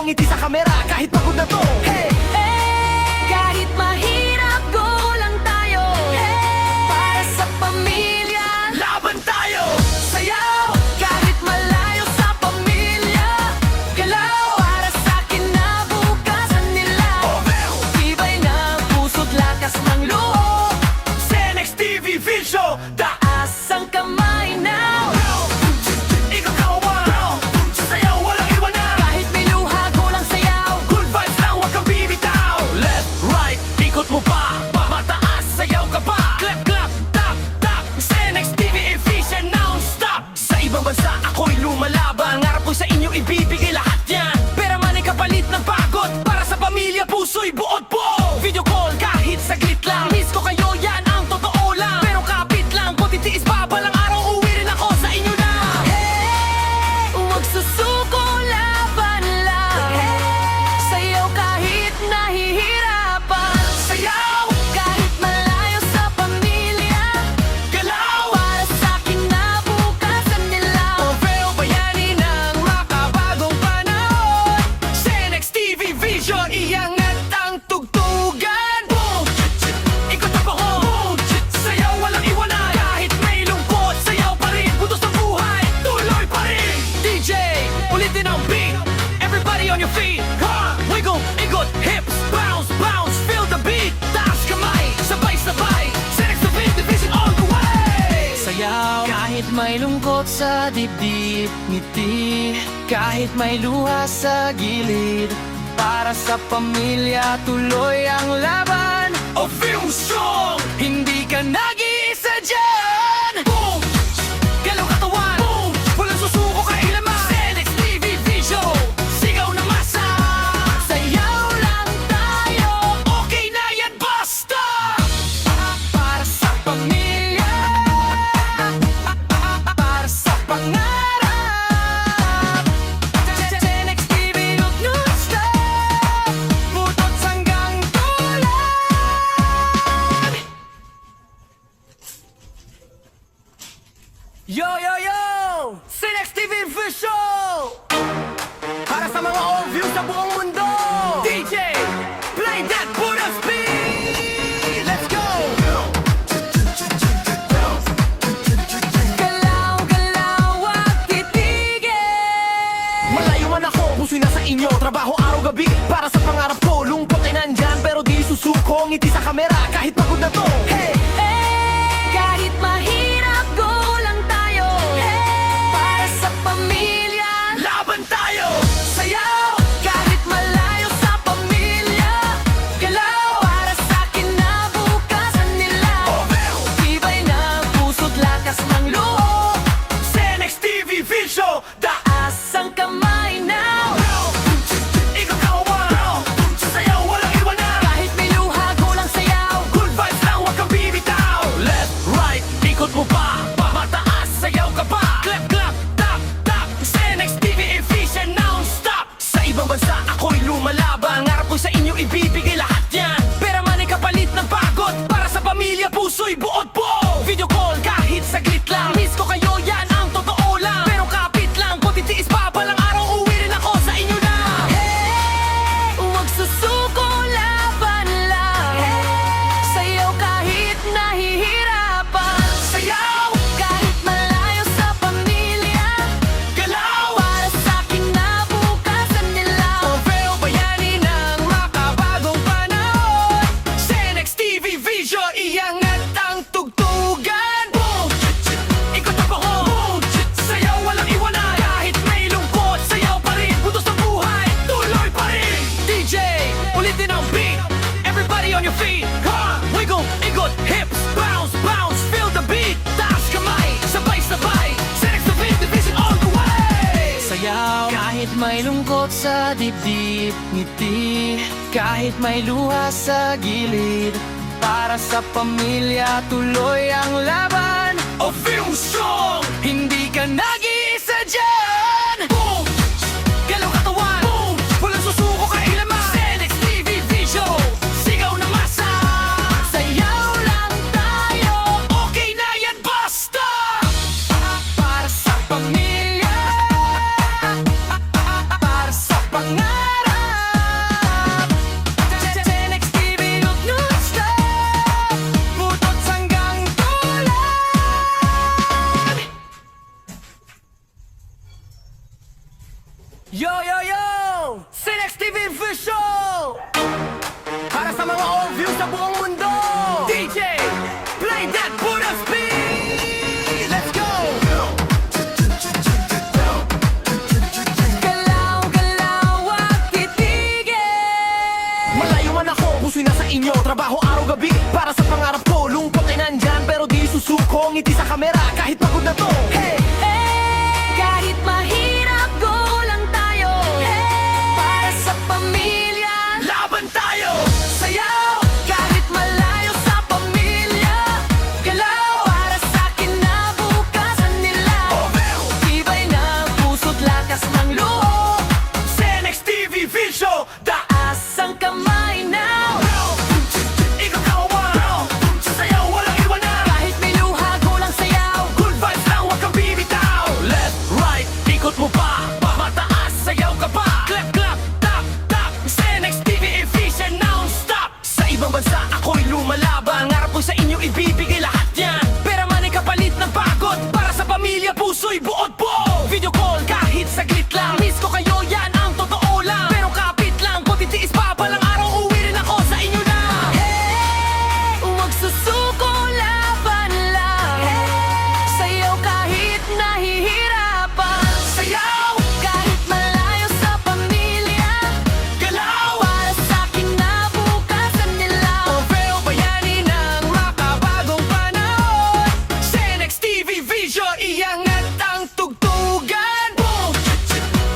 ngiti sa kamera kahit pagod na to. Hey! Kahit mahirap, go lang tayo. Para sa pamilya, Laban tayo! sayaw. Kahit malayo sa pamilya, galaw. Para sa kinabukasan nila, tibay ng puso't lakas ng loob. Cenex TV Vision, Taas ang kamay now. ikaw kawawa. Sayaw, walang iwanan. Kahit may luha, go lang sayaw. Good vibes lang, huwag kang bibitaw. Left, right, ikot mo pa. Mataas, sayaw ka pa. Clap, clap, tap, tap. Cenex TV efficient, non-stop. Sa ibang bansa, ako'y lumalaban. Ngarap ko sa inyo, ibibigay lahat yan. Pera man ay kapalit ng pagod. Para sa pamilya, puso'y buod po. Video call, kahit saglit lang. Miss ko kayo, yan ang totoo lang. Pero kapit lang, kung titiis pa balang araw, uwi rin ako sa inyo na. Huwag susuko, laban lang. Sayaw kahit nahihirapan. Sayaw, Kahit malayo sa pamilya, galaw. para sa kinabukasan nila. Orfeo bayani ng makabagong panahon. Cenex TV Vision, iangat ang tugtugan. Boom! Ikot ang pahon. Sayaw, walang iwanan. Kahit may lungkot, sayaw pa rin. Butos ng buhay, tuloy pa rin. DJ, ulitin ang beat. Everybody on your feet. Ha! Wiggle, ikot, hips, bounce, bounce. Feel the beat. Taas kamay, sabay-sabay. Cenex TV Division all the way. Sayaw, Kahit may lungkot sa dibdib, ngiti. Kahit may luha sa gilid, para sa pamilya, tuloy ang laban. a film song. Hindi ka nag-iisa dyan. Boom! Galaw katawan. Boom! Walang susuko kailaman. Cenex TV Vision, sigaw na masa. Sayaw lang tayo. Okay na yan, basta! Para sa pamilya, para sa pangarap. Cenex TV, huwag non-stop. Butot hanggang tulad. Yo, yo, yo! Cenex TV Vision! Para sa mga old views sa buong mundo! DJ, play that Buddha speed! Let's go! Galaw, galaw, wag titigil. Malayo man ako, puso'y nasa inyo. Trabaho araw-gabi para sa pangarap ko. Lungkot ay nandyan, pero di susuko. Ngiti sa kamera, kahit pagod na to. Hey! Kahit mahirap, go lang tayo. Para sa pamilya, Laban tayo! sayaw. Kahit malayo sa pamilya, galaw. Para sa kinabukasan nila, tibay ng puso't lakas ng loob. Cenex TV Vision, Taas ang kamay now. ikaw kawawa. Sayaw, walang iwanan. Kahit may luha, go lang sayaw. Good vibes lang, huwag kang bibitaw. Left, right, ikot mo pa. Mataas, sayaw ka pa. Clap, clap, tap, tap. Cenex TV efficient, non-stop. Sa ibang bansa, ako'y lumalaban. Ngarap ko sa inyo, ibibigay lahat yan. Pera man ay kapalit ng pagod. Para sa pamilya, puso'y buod po. Video call, kahit saglit lang. Miss ko kayo, yan ang totoo lang. Pero kapit lang, kung titiis pa balang araw, uwi rin ako sa inyo na. Huwag susuko, laban lang. Sayaw kahit nahihirapan. Sayaw, Kahit malayo sa pamilya, galaw. para sa kinabukasan nila. Orfeo bayani ng makabagong panahon. Cenex TV Vision, iangat ang tugtugan. Boom! Ikot ang pahon. Sayaw, walang iwanan. Kahit may lungkot, sayaw pa rin. Butos ng buhay, tuloy pa rin. DJ, ulitin ang beat. Everybody on your feet. Ha! Wiggle, ikot, hips, bounce, bounce. Feel the beat. Taas kamay, sabay-sabay. Cenex TV Division all the way. Sayaw, kahit may lungkot sa dibdib, ngiti. Kahit may luha sa gilid, para sa pamilya, tuloy ang laban. A film song. Hindi ka nag-iisa dyan. Boom! Galaw katawan. Boom! Walang susuko kailaman. Cenex TV Vision, sigaw na masa. Sayaw lang tayo. Okay na yan, basta! Para sa pamilya, para sa pangarap. Yo, yo, yo! Sinex TV Official! Para sa mga old views sa buong mundo! DJ, play that Buddha speed! Let's go! Galaw, galaw at titigil! Malayo man ako, puso'y nasa inyo. Trabaho araw-gabi para sa pangarap ko. Lungkot ay nandyan pero di susuko. Ngiti sa kamera kahit pagod na to. Hey! Kahit mahirap, go lang tayo. Para sa pamilya, Laban tayo! sayaw. Kahit malayo sa pamilya, galaw. Para sa kinabukasan nila, tibay ng puso't lakas ng loob. Sinex TV Vision! Taas ang kamay now. Ikaw kawan! Sasayaw, walang iwanan! Kahit may luha, go lang sayaw. Good vibes lang, huwag kang bibitaw! Left, right, ikot mo pa! Mataas, sayaw ka pa! Clap, clap, tap, tap! Sinex TV Vision non-stop! Sa ibang bansa, ako'y lumalaban. Ngarap ko sa inyo, ibibigay lahat yan. Pera man ay kapalit ng pagod. Para sa pamilya, puso'y buod po! Video call kahit saglit lang. Miss ko kayo, yan ang totoo lang. Pero kapit lang, kung titiis pa palang araw, uwi rin ako sa inyo na. Huwag susuko, laban lang. Sayaw kahit nahihirapan. Sayaw! Kahit malayo sa pamilya, Galaw! para sa kinabukasan nila. Trofeo bayani ng makabagong panahon. Sinex TV Vision, iangat ang tugtugan. Boom!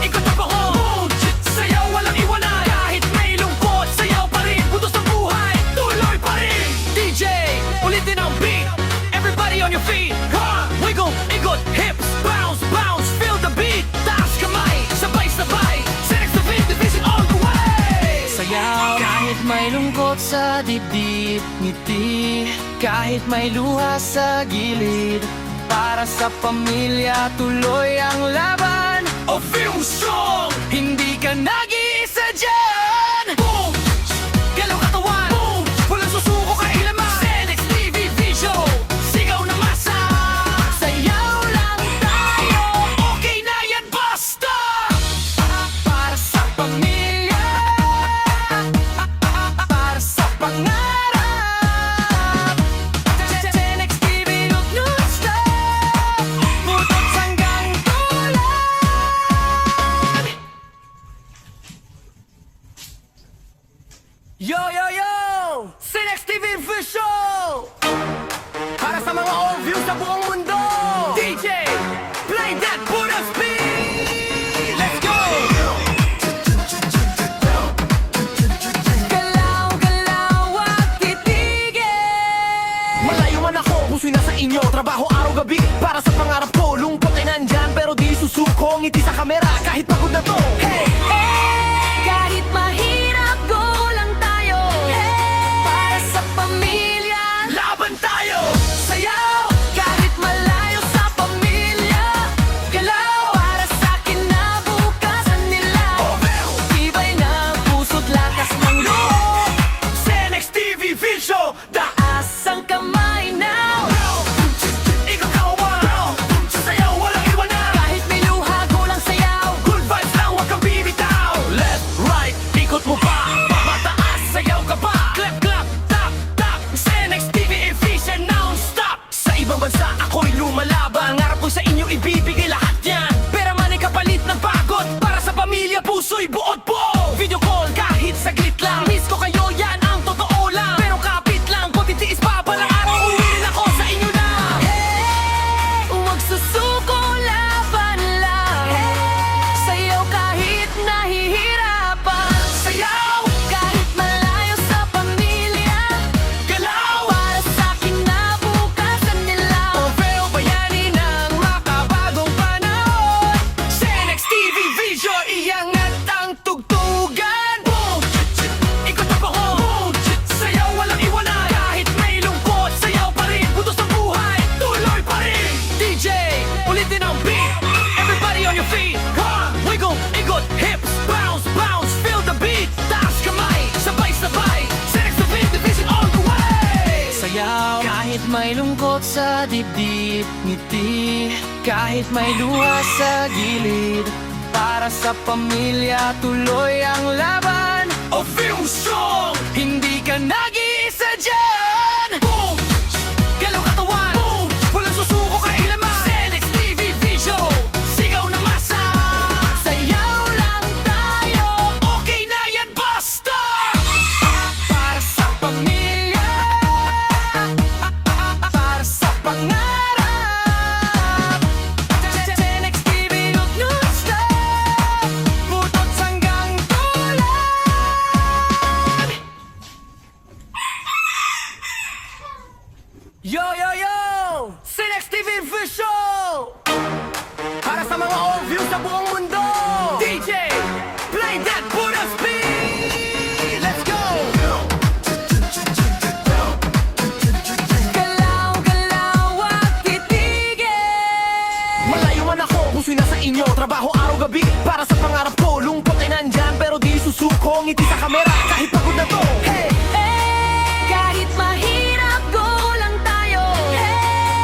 Ikot ang bahon. Sayaw, walang iwanan. Kahit may lungkot, sayaw pa rin. Putos ng buhay, tuloy pa rin. DJ, ulitin ang beat. Everybody on your feet. Ha! Wiggle, ikot, hips, bounce, bounce. Feel the beat. Taas kamay, sabay-sabay. Sinex TV Division all the way. Sayaw kahit may lungkot sa dibdib. Ngiti kahit may luha sa gilid. Para sa pamilya tuloy ang laban. A film strong. Hindi ka nag-iisa dyan. Boom! Galaw katawan. Boom! Walang susuko kailanman. Sinex TV Vision. Sigaw na masa. Sayaw lang tayo. Okay na yan, basta! Para sa pamilya, para sa pangarap. Sinex TV, huwag non-stop. Butot hanggang tulan. Yo, yo, yo! Sinex TV Vision! Para sa mga old views sa buong mundo! DJ, play that Buddha speed! Let's go! Galaw, galaw at titigil. Malayo man ako, puso'y nasa inyo. Trabaho araw-gabi para sa pangarap ko. Lungkot ay nandyan pero di susuko. Ngiti sa kamera kahit pagod na to. Hey! Kahit mahirap, go lang tayo. Para sa pamilya, Laban tayo! sayaw. Kahit malayo sa pamilya, galaw. Para sa kinabukasan nila, tibay ng puso't lakas ng loob. Sinex TV Vision! Taas ang kamay now. Ikaw kawan! Sasayaw, walang iwanan! Kahit may luha, go lang sayaw. Good vibes lang, huwag kang bibitaw. Left, right, ikot mo pa. Mataas, sayaw ka pa. Clap, clap, tap, tap. Sinex TV Vision non-stop. Sa ibang bansa, ako'y lumalaban. Ngarap ko sa inyo, ibibigay lahat yan. Pera man ay kapalit ng pagod. Para sa pamilya, puso'y buod po. Video call kahit saglit lang. Miss ko kayo, yan ang totoo lang. Pero kapit lang, kung titiis pa palang araw, uwi rin ako sa inyo na. Huwag susuko, laban lang. Sayaw kahit nahihirapan. Sayaw! Kahit malayo sa pamilya, Galaw! para sa kinabukasan nila. Trofeo bayani ng makabagong panahon. Sinex TV Vision, iangat ang tugtugan. Boom! Ikot ang bahon. Sayaw, walang iwanan. Kahit may lungkot, sayaw pa rin. Putos ng buhay, tuloy pa rin. DJ, ulitin ang beat. Everybody on your feet. Ha! Wiggle, ikot, hips, bounce, bounce. Feel the beat. Taas kamay, sabay-sabay. Sinex TV Division all the way. Sayaw kahit may lungkot sa dibdib. Ngiti kahit may luha sa gilid. Para Para sa pamilya, tuloy ang laban. O film song, Hindi ka nag-iisa dyan. boom, galaw katawan, boom, walang susuko kailaman. Senex TV Vision, sigaw na masa. Sayaw lang tayo. Okay na yan, basta. Para sa pamilya, para sa pangarap. Senex TV, huwag non-stop. Putot hanggang tulad. Yo, yo, yo! Senex TV Vision! Para sa mga all views sa buong mundo! DJ, play that Buddha speed! Let's go! Galaw, galaw at titigil. Malayo man ako, puso'y nasa inyo. Trabaho araw-gabi para sa pangarap ko. Lungkot ay nandyan pero di susuko. Ngiti sa kamera kahit pagod na to. Hey! Kahit mahirap, go lang tayo.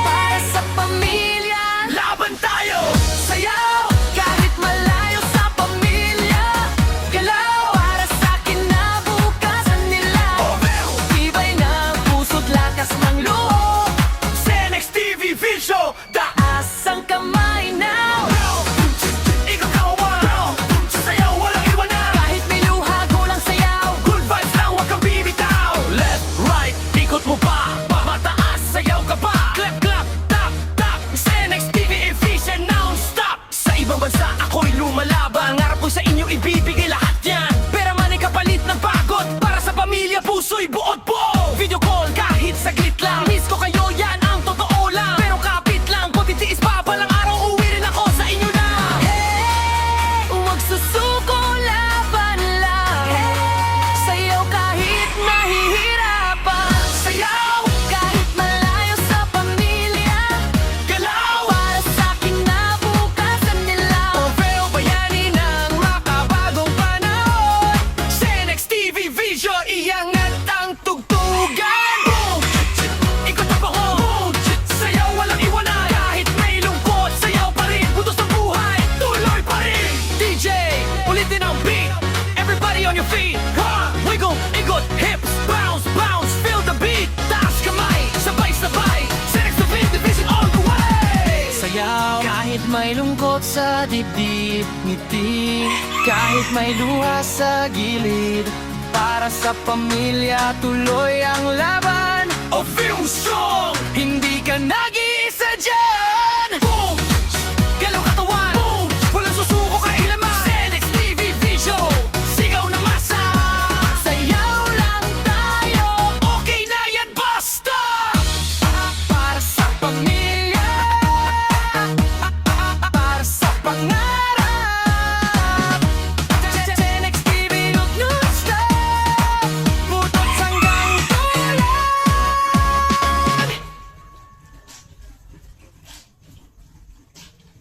Para sa pamilya. Laban tayo! Sayaw, kahit malayo sa pamilya. Galaw, para sa kinabukasan nila. Tibay ng puso't lakas ng loob. Senex TV Vision! Taas ang kamay now. Ikaw kawawa! Sayaw, walang iwanan! Kahit may luha, go lang sayaw. Good vibes lang, huwag kang bibitaw. Left, right, ikot mo pa. Mataas, sayaw ka pa. Clap, clap, tap, tap. Senex TV efficient, non-stop. Sa ibang bansa, ako'y lumalaban. Ngarap ko sa inyo, ibibigay lahat yan. Pera man ay kapalit ng pagod. Para sa pamilya, puso'y buod po. Video call, kahit saglit lang. Miss ko kayo, yan ang totoo lang. Pero kapit lang, kung titiis pa, balang araw, uwi rin ako sa inyo na. Huwag susuko, laban lang. Sayaw kahit nahihirapan. Sayaw, Kahit malayo sa pamilya. galaw. Para sa kinabukasan nila. Trofeo bayani ng makabagong panahon. Senex TV Vision, iangat ang tugtugan. Boom! Ikot ang pahon. Boom! Sayaw, walang iwanan. Kahit may lungkot, sayaw pa rin. Butos ng buhay, tuloy pa rin. DJ, ulitin ang beat. Everybody on your feet. Ha! Wiggle, ikot, hips, bounce, bounce. Feel the beat. Taas kamay, sabay-sabay. Senex TV Division all the way. Sayaw, kahit may lungkot sa dibdib. Ngiti, kahit may luha sa gilid. Para sa pamilya, tuloy ang laban. O film song! Hindi ka nag-iisa dyan. Boom! Galaw katawan, boom! Walang susuko kailaman. Senex TV Vision, sigaw na masa. Sayaw lang tayo. Okay na yan, basta. Para sa pamilya, para sa pangarap. Senex TV, huwag non-stop. Putot hanggang tulad.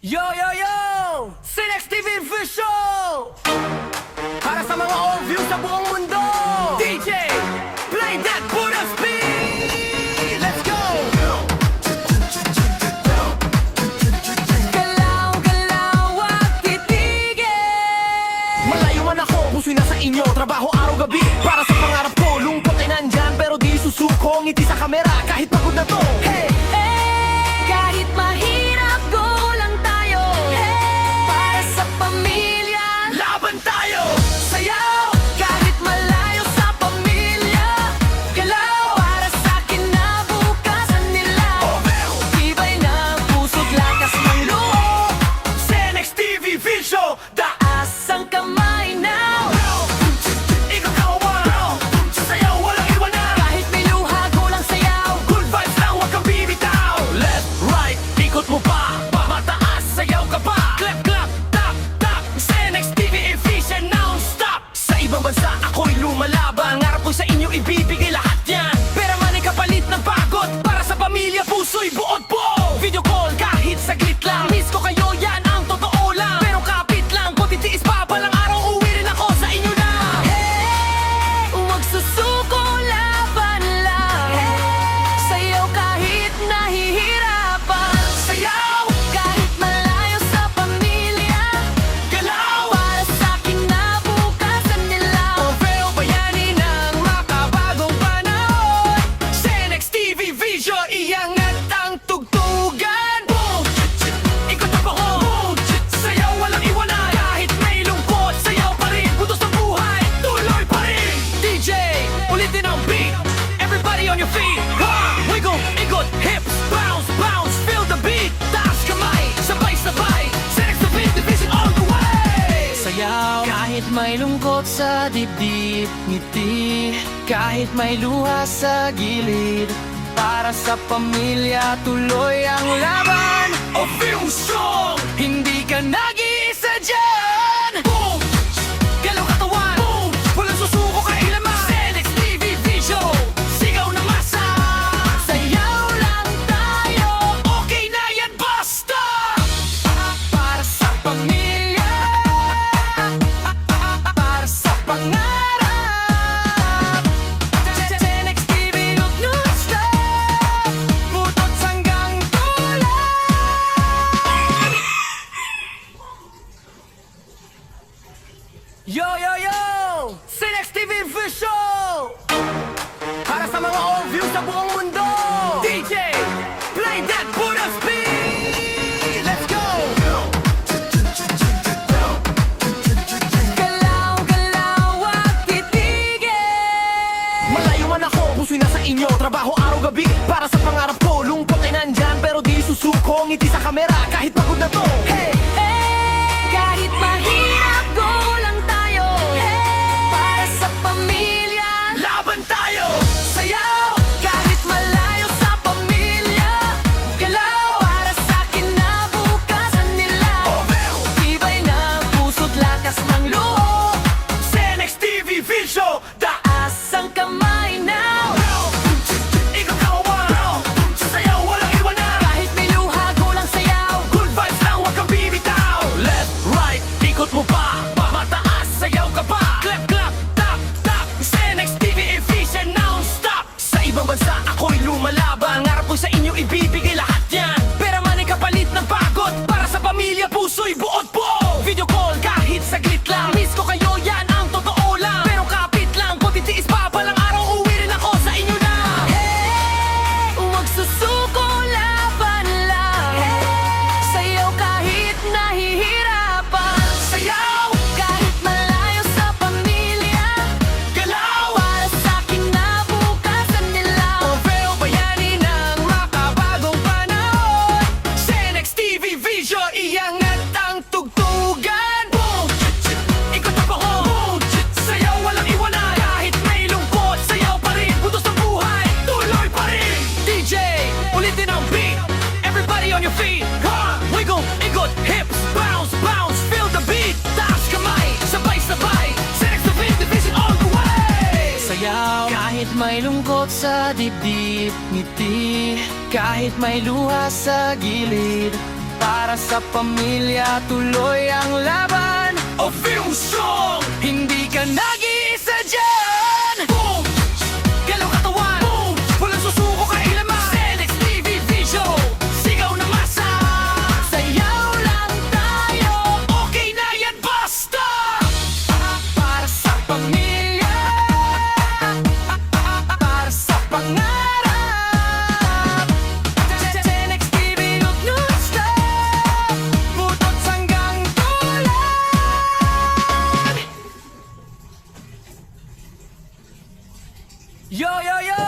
Yo, yo, yo! Senex TV Vision! Para sa mga all views sa buong mundo. DJ, play that Buddha speed. Let's go! Galaw, galaw at titigil. Malayo man ako, puso'y nasa inyo. Trabaho araw-gabi para sa pangarap ko. Lungkot ay nandyan pero di susuko. Ngiti sa kamera kahit pagod na to. Hey! Kahit mahirap, go lang tayo. Para sa pamilya. Laban tayo! Sayaw, kahit malayo sa pamilya. Galaw, para sa kinabukasan nila. Tibay ng puso't lakas ng loob. Senex TV Vision, Taas ang kamay now. ikaw kawawa. Sayaw, walang iwanan. Kahit may luha, go lang sayaw. Good vibes lang, huwag kang bibitaw. Left, right, ikot mo pa. Mataas, sayaw ka pa. Clap, clap, tap, tap. Senex TV efficient, non-stop. Sa ibang bansa, ako'y lumalaban. Ngarap ko sa inyo, ibibigay lahat yan. Pera man ay kapalit ng pagod. Para sa pamilya, puso'y buod po. Video call, kahit saglit lang. Miss ko kayo, yan ang totoo lang. Pero kapit lang, kung may lungkot sa dibdib, ngiti kahit may luha sa gilid. Para sa pamilya, tuloy ang laban. O film song! Hindi ka nag-iisa dyan. Boom! Galaw katawan! Boom! Walang susuko kailaman! Senex TV Vision! Sigaw na masa! Sayaw lang tayo. Okay na yan, basta! Para sa pamilya, para sa pangarap. Senex TV, huwag non-stop, butot hanggang dulo. Yo, yo, yo! Senex TV Vision! Para sa mga all-view sa buong mundo! DJ, play that Buddha speed! Let's go! Galaw, galaw, wag titigil. Malayo man ako, puso'y nasa inyo. Trabaho araw-gabi para sa pangarap ko. Lungkot ay nandyan pero di susuko. Ngiti sa kamera kahit pagod na to. Hey! Kahit mahirap, go lang tayo. Para sa pamilya. Laban tayo! Sayaw, kahit malayo sa pamilya. Galaw, para sa kinabukasan nila. Tibay ng puso't lakas ng loob. Senex TV Vision! Taas ang kamay now. Ikaw kawawa! Sayaw, walang iwanan! Kahit may luha, go lang sayaw. Good vibes lang, huwag kang bibitaw. Left, right, ikot mo pa. Mataas, sayaw ka pa. Clap, clap, tap, tap. Senex TV efficient, non-stop. Sa ibang bansa, ako'y lumalaban. Ngarap ko sa inyo, ibibigay lahat yan. Pera man ay kapalit ng pagod. Para sa pamilya, puso'y buod po. Video call, kahit saglit lang. Miss ko kayo, yan ang totoo lang. Pero kapit lang, kung titiis pa, balang araw, uwi rin ako sa inyo na. Huwag susuko, laban lang. Sayaw kahit nahihirapan. Sayaw, Kahit malayo sa pamilya. galaw. Para sa kinabukasan nila. Pero bayani ng makabagong panahon. Senex TV Vision, iangat ang tugtugan. Boom! Ikot ang pahon. Boom! Sayaw, walang iwanan. Kahit may lungkot, sayaw pa rin. Butos ng buhay, tuloy pa rin. DJ, ulitin ang beat. Everybody on your feet. Come, wiggle, ikot, hips, bounce, bounce. Feel the beat. Taas kamay, sabay-sabay. Senex TV Division all the way. Sayaw kahit may lungkot sa dibdib, ngiti kahit may luha sa gilid. Para sa pamilya, tuloy ang laban. O film song! Hindi ka nag-iisa dyan. Boom! Galaw katawan! Boom! Walang susuko kailaman! Senex TV Vision! Sigaw na masa! Sayaw lang tayo. Okay na yan, basta! Para sa pamilya, para sa pangarap. Senex TV, huwag non-stop, butot hanggang dulo. Yo, yo, yo!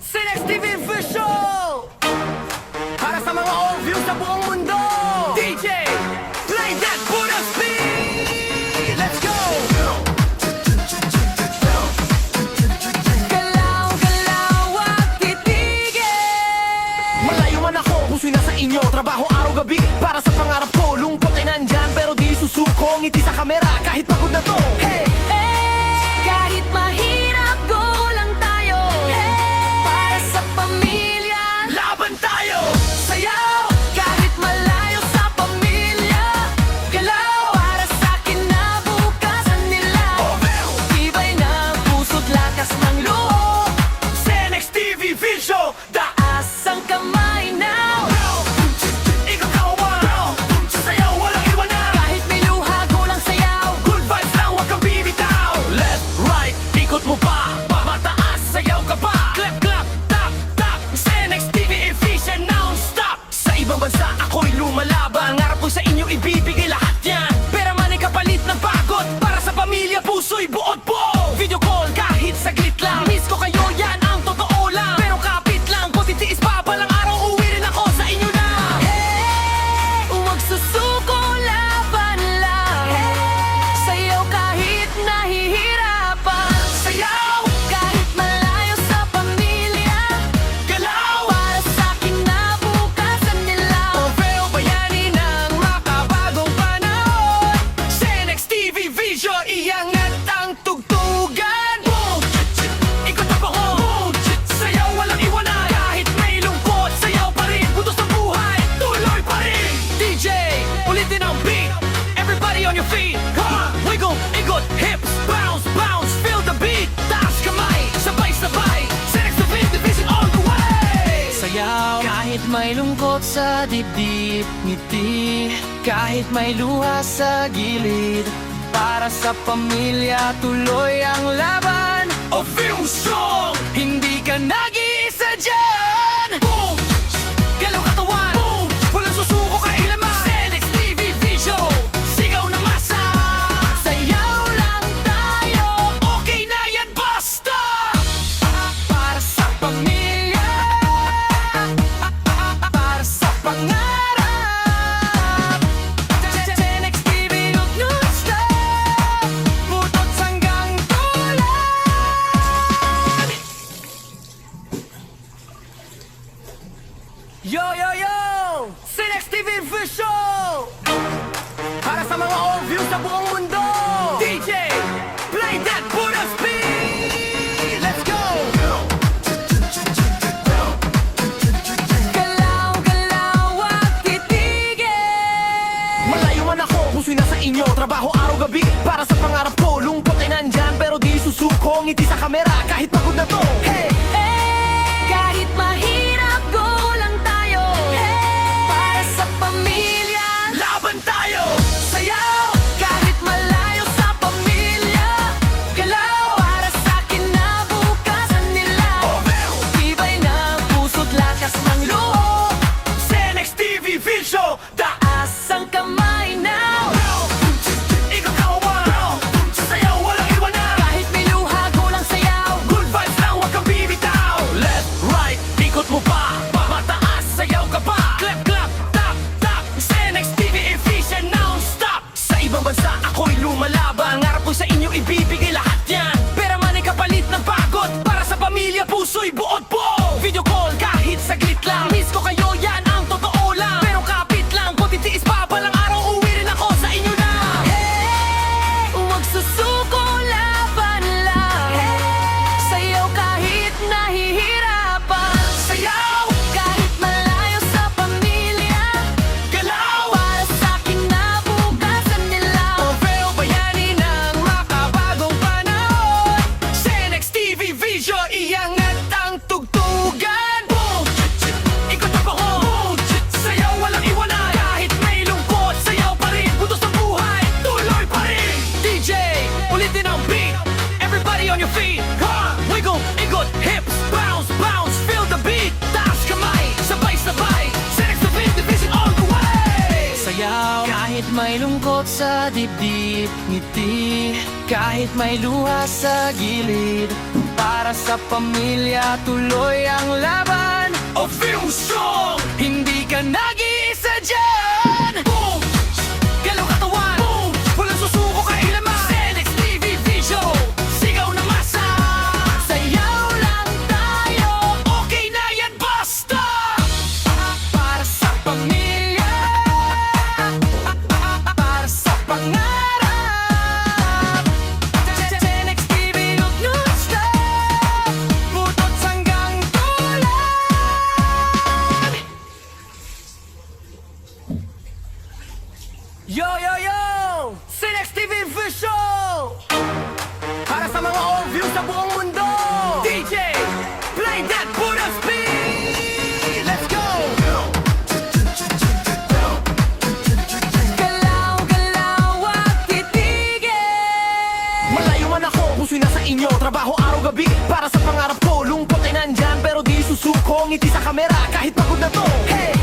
Senex TV Vision! Para sa mga all-view sa buong mundo! DJ, play that Buddha speed! Let's go! Galaw, galaw, wag titigil. Malayo man ako, puso'y nasa inyo. Trabaho araw-gabi para sa pangarap ko. Lungkot ay nandyan pero di susuko. Ngiti sa kamera kahit pagod na to. Hey! Kahit mahirap, go lang tayo. Para sa pamilya. Laban tayo! Sayaw, kahit malayo sa pamilya. Galaw, para sa kinabukasan nila. Tibay ng puso't lakas ng loob. Senex TV Vision! Taas ang kamay now. Ikaw kawawa! Sayaw, walang iwanan! Kahit may luha, go lang sayaw. Good vibes lang, huwag kang bibitaw. Left, right, ikot lungkot sa dibdib, ngiti kahit may luha sa gilid. Para sa pamilya, tuloy ang laban. O film song! Hindi ka nag-iisa dyan. Boom! Galaw katawan! Boom! Walang susuko kailaman! Senex TV Vision! Sigaw na masa! Sayaw lang tayo, Okay na yan, basta! para sa pamilya, para sa pangarap. Senex TV non-stop, butot hanggang tulan. Yo, yo, yo! Senex TV Vision! Para sa mga all-views sa buong mundo! DJ, play that Buddha speed! Let's go! Galaw, galaw at titigil. Malayo man ako, puso'y nasa inyo. Trabaho araw-gabi para sa pangarap ko. Lungkot ay nandyan pero di susuko. Ngiti sa kamera kahit pagod na to. Hey! Kahit mahirap, go lang tayo. Para sa pamilya, Laban tayo! sayaw. Kahit malayo sa pamilya, galaw. Para sa kinabukasan nila, tibay ng puso't lakas ng loob. Senex TV Vision! Taas ang kamay now. Ikaw kawan! Sayaw, walang iwanan! Kahit may luha, go lang sayaw. Good vibes lang, huwag kang bibitaw. Left, right, ikot mo pa. Mataas, sayaw ka pa. Clap, clap, tap, tap. Senex TV efficient non-stop. Sa ibang bansa, ako'y lumalaban. Ngarap ko sa inyo, ibibigay lahat yan. Pera man ay kapalit ng pagod. Para sa pamilya, puso'y buod po. Video call, kahit saglit lang. Miss ko kayo, yan ang totoo lang. Pero kapit lang, kung titiis pa balang araw, uwi rin ako sa inyo na. Huwag susuko, laban lang. Sayaw kahit nahihirapan. Sayaw, Kahit malayo sa pamilya, galaw. para sa kinabukasan nila. Pero bayani ng makabagong panahon. Senex TV Vision, iangat ang tugtugan. Boom! Ikot ang bahon. Sayaw, walang iwanan. Kahit may lungkot, sayaw pa rin. Butos ng buhay, tuloy pa rin. DJ, ulitin ang beat. Everybody on your feet. Wiggle, ikot, hips, bounce, bounce. Feel the beat. Taas kamay, sabay-sabay. Senex TV Division all the way. Sayaw kahit may lungkot sa dibdib, ngiti kahit may luha sa gilid. Para sa pamilya, tuloy ang laban. O film song! Hindi ka nag-iisa dyan. Boom! Galaw katawan! Boom! Walang susuko kailaman! Senex TV Vision! Sigaw na masa! Sayaw lang tayo. Okay na yan, basta! Para sa pamilya, para sa pangarap. Senex TV non-stop, butot hanggang tulan. Yo, yo, yo! Senex TV Vision! Para sa mga all-views sa buong mundo! DJ, play that Buddha speed! Let's go! Galaw, galaw at titigil. Malayo man ako, puso'y nasa inyo. Trabaho araw-gabi para sa pangarap ko. Lungkot ay nandyan pero di susuko. Ngiti sa kamera kahit pagod na to. Hey!